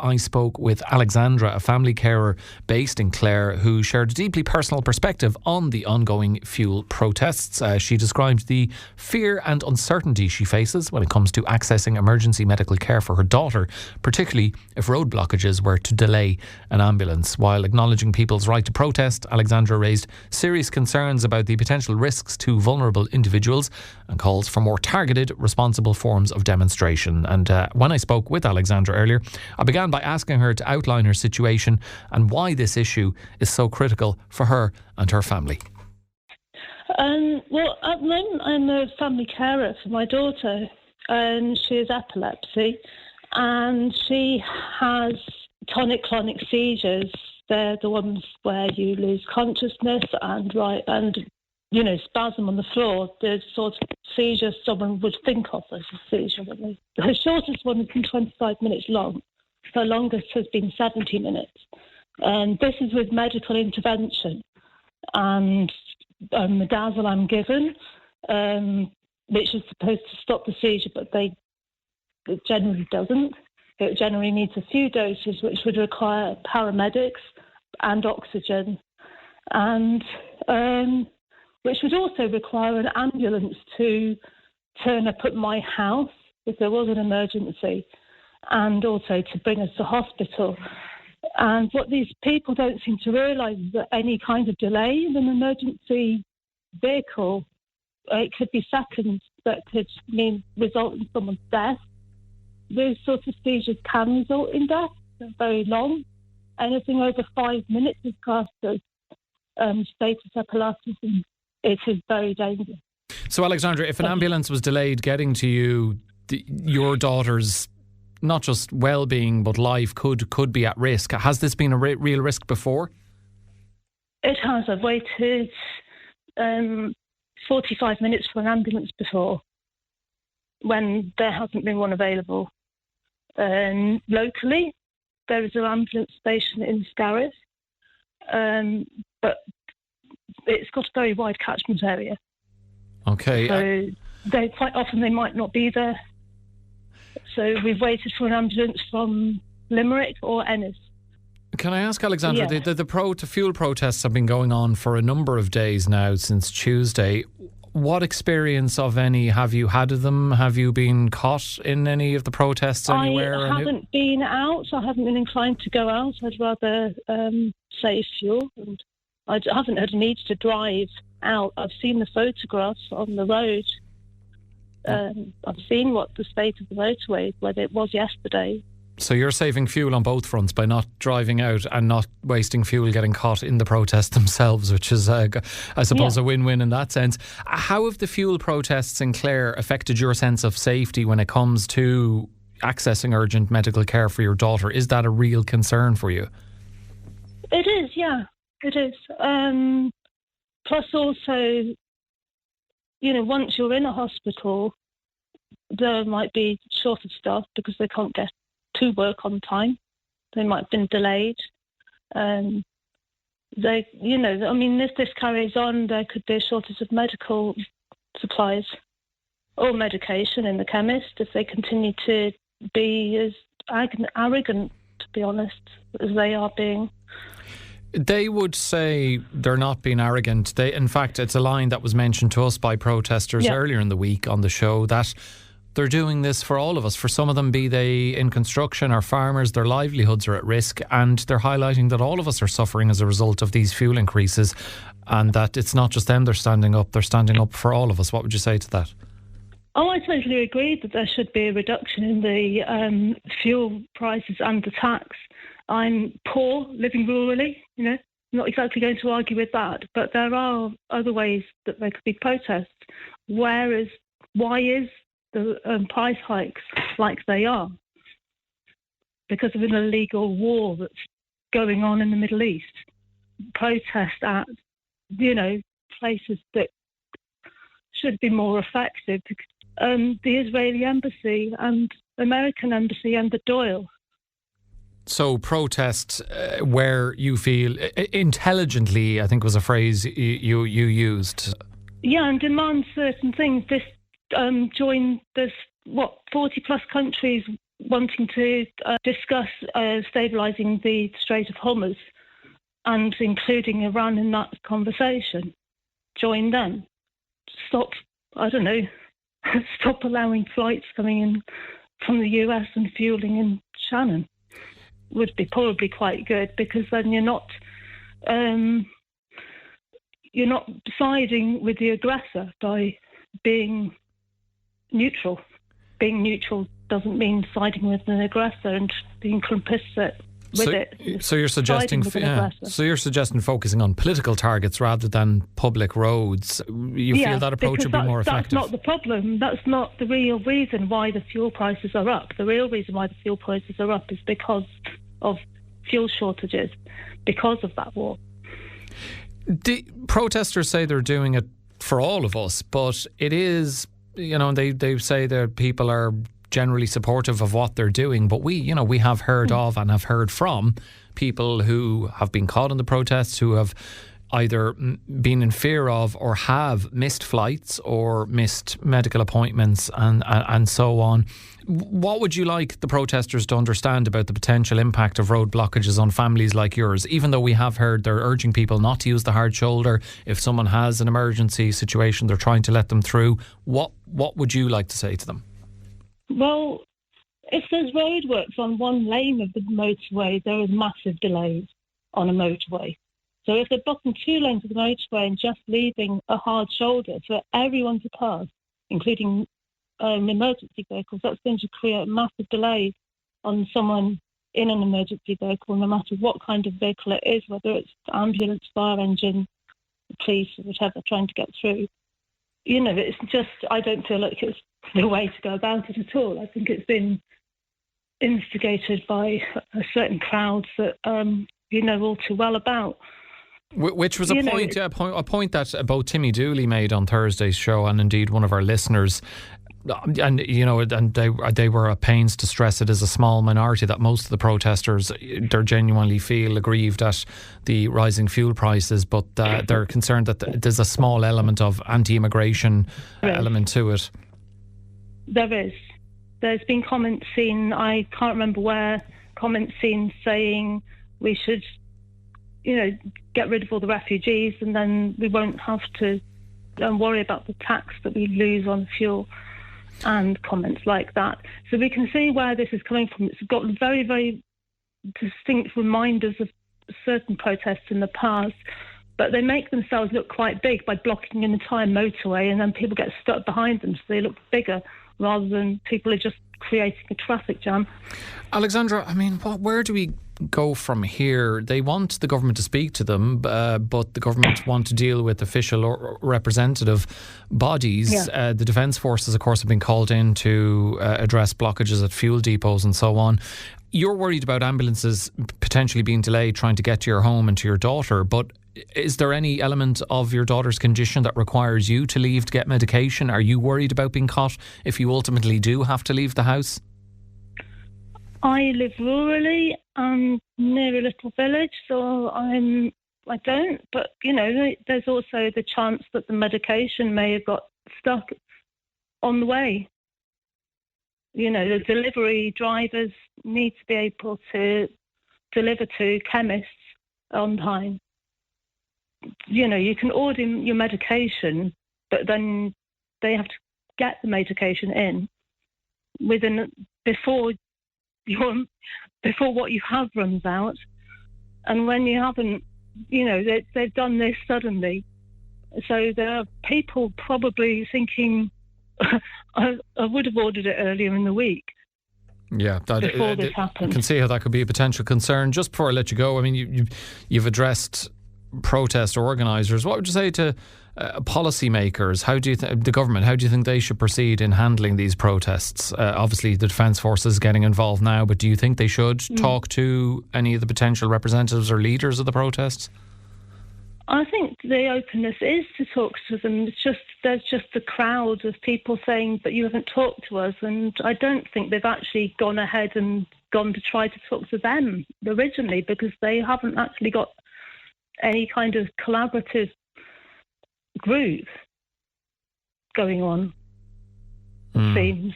I spoke with Alexandra, a family carer based in Clare, who shared a deeply personal perspective on the ongoing fuel protests. She described the fear and uncertainty she faces when it comes to accessing emergency medical care for her daughter, particularly if road blockages were to delay an ambulance. While acknowledging people's right to protest, Alexandra raised serious concerns about the potential risks to vulnerable individuals and calls for more targeted, responsible forms of demonstration. And when I spoke with Alexandra earlier, I began by asking her to outline her situation and why this issue is so critical for her and her family. Well, at the moment I'm a family carer for my daughter, and she has epilepsy and she has tonic-clonic seizures. They're the ones where you lose consciousness and spasm on the floor, the sort of seizure someone would think of as a seizure. Her shortest one has been 25 minutes long. Her longest has been 70 minutes. And this is with medical intervention. And midazolam given, which is supposed to stop the seizure, but it generally doesn't. It generally needs a few doses, which would require paramedics and oxygen. And which would also require an ambulance to turn up at my house if there was an emergency, and also to bring us to hospital. And what these people don't seem to realise is that any kind of delay in an emergency vehicle, it could be seconds, that could result in someone's death. Those sorts of seizures can result in death. They're very long. Anything over 5 minutes is classed as status epilepticus. It is very dangerous. So, Alexandra, if an ambulance was delayed getting to you, your daughter's not just well-being but life could be at risk. Has this been a real risk before? It has. I've waited 45 minutes for an ambulance before when there hasn't been one available. Locally, there is an ambulance station in Scarif, but it's got a very wide catchment area. Okay. So quite often they might not be there. So we've waited for an ambulance from Limerick or Ennis. Can I ask, Alexandra, Yeah. the fuel protests have been going on for a number of days now, since Tuesday. What experience of any have you had of them? Have you been caught in any of the protests anywhere? I haven't been out. I haven't been inclined to go out. I'd rather save fuel. And I haven't had a need to drive out. I've seen the photographs on the road. I've seen what the state of the motorway, whether it was yesterday. So you're saving fuel on both fronts by not driving out and not wasting fuel getting caught in the protests themselves, which is, I suppose, a win-win in that sense. How have the fuel protests in Clare affected your sense of safety when it comes to accessing urgent medical care for your daughter? Is that a real concern for you? It is, yeah, it is. Plus also, once you're in a hospital, there might be short of staff because they can't get to work on time. They might have been delayed. If this carries on, there could be a shortage of medical supplies or medication in the chemist if they continue to be as arrogant, to be honest, as they are being. They would say they're not being arrogant. In fact, it's a line that was mentioned to us by protesters earlier in the week on the show, that they're doing this for all of us. For some of them, be they in construction or farmers, their livelihoods are at risk, and they're highlighting that all of us are suffering as a result of these fuel increases, and that it's not just them they're standing up for all of us. What would you say to that? Oh, I totally agree that there should be a reduction in the fuel prices and the tax. I'm poor, living rurally, not exactly going to argue with that, but there are other ways that there could be protests. Why is the price hikes like they are? Because of an illegal war that's going on in the Middle East. Protest at, places that should be more effective. The Israeli embassy and American embassy and the Doyle. So protest where you feel intelligently, I think was a phrase you used. Yeah, and demand certain things. Join, there's 40 plus countries wanting to discuss stabilising the Strait of Hormuz and including Iran in that conversation. Join them. Stop, I don't know, stop allowing flights coming in from the US and fueling in Shannon would be probably quite good, because then you're not siding with the aggressor by being neutral. Being neutral doesn't mean siding with an aggressor and being complicit with it. So you're suggesting, so you're suggesting focusing on political targets rather than public roads. You feel that approach would be more effective? That's not the problem. That's not the real reason why the fuel prices are up. The real reason why the fuel prices are up is because of fuel shortages, because of that war. The protesters say they're doing it for all of us, but it is, they say that people are generally supportive of what they're doing, but we have heard of and have heard from people who have been caught in the protests, who have either been in fear of or have missed flights or missed medical appointments and so on. What would you like the protesters to understand about the potential impact of road blockages on families like yours? Even though we have heard they're urging people not to use the hard shoulder, if someone has an emergency situation, they're trying to let them through. What would you like to say to them? Well, if there's roadworks on one lane of the motorway, there is massive delays on a motorway. So if they're blocking 2 lanes of the motorway and just leaving a hard shoulder for everyone to pass, including emergency vehicles, that's going to create massive delays on someone in an emergency vehicle, no matter what kind of vehicle it is, whether it's ambulance, fire engine, police, or whatever, trying to get through. It's just, I don't feel like it's the way to go about it at all. I think it's been instigated by a certain crowd that you know all too well about. Which was a point that both Timmy Dooley made on Thursday's show, and indeed one of our listeners. And they were at pains to stress it is a small minority, that most of the protesters, they genuinely feel aggrieved at the rising fuel prices, but they're concerned that there's a small element of anti-immigration element to it. There is. There's been comments seen, I can't remember where, comments seen saying we should, get rid of all the refugees and then we won't have to worry about the tax that we lose on fuel, and comments like that. So we can see where this is coming from. It's got very, very distinct reminders of certain protests in the past, but they make themselves look quite big by blocking an entire motorway, and then people get stuck behind them, so they look bigger rather than people are just creating a traffic jam. Alexandra, where do we go from here? They want the government to speak to them, but the government want to deal with official or representative bodies. Yeah. The Defence Forces, of course, have been called in to address blockages at fuel depots and so on. You're worried about ambulances potentially being delayed trying to get to your home and to your daughter, but is there any element of your daughter's condition that requires you to leave to get medication? Are you worried about being caught if you ultimately do have to leave the house? I live rurally. I'm near a little village, so I don't. But, there's also the chance that the medication may have got stuck on the way. The delivery drivers need to be able to deliver to chemists on time. You can order your medication, but then they have to get the medication in before what you have runs out. And when you haven't, they've done this suddenly. So there are people probably thinking, I would have ordered it earlier in the week. Yeah, before this happened. You can see how that could be a potential concern. Just before I let you go, you've addressed protest organisers. What would you say to policymakers? How do you the government? How do you think they should proceed in handling these protests? Obviously, the Defence Forces is getting involved now, but do you think they should talk to any of the potential representatives or leaders of the protests? I think the openness is to talk to them. There's just a crowd of people saying that you haven't talked to us, and I don't think they've actually gone ahead and gone to try to talk to them originally, because they haven't actually got any kind of collaborative group going on. seems.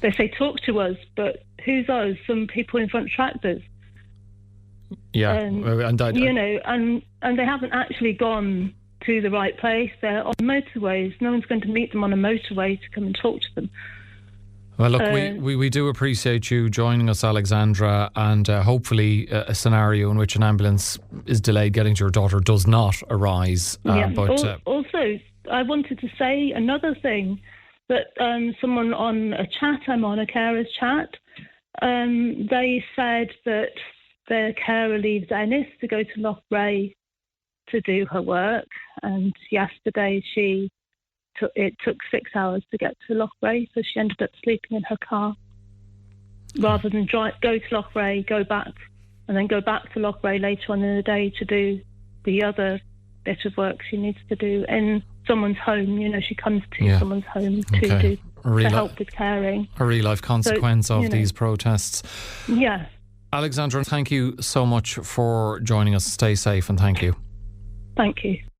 They say talk to us, but who's us? Some people in front of tractors. Yeah, and they haven't actually gone to the right place. They're on motorways. No one's going to meet them on a motorway to come and talk to them. Well, look, we do appreciate you joining us, Alexandra, and hopefully a scenario in which an ambulance is delayed getting to your daughter does not arise. Also, I wanted to say another thing, that someone on a chat I'm on, a carer's chat, they said that their carer leaves Ennis to go to Loughrea to do her work, and yesterday it took 6 hours to get to Loughrea, so she ended up sleeping in her car rather than go to Loughrea, go back, and then go back to Loughrea later on in the day to do the other bit of work she needs to do in someone's home. She comes to someone's home to help with caring. A real life consequence of these protests. Yeah. Alexandra, thank you so much for joining us. Stay safe and thank you. Thank you.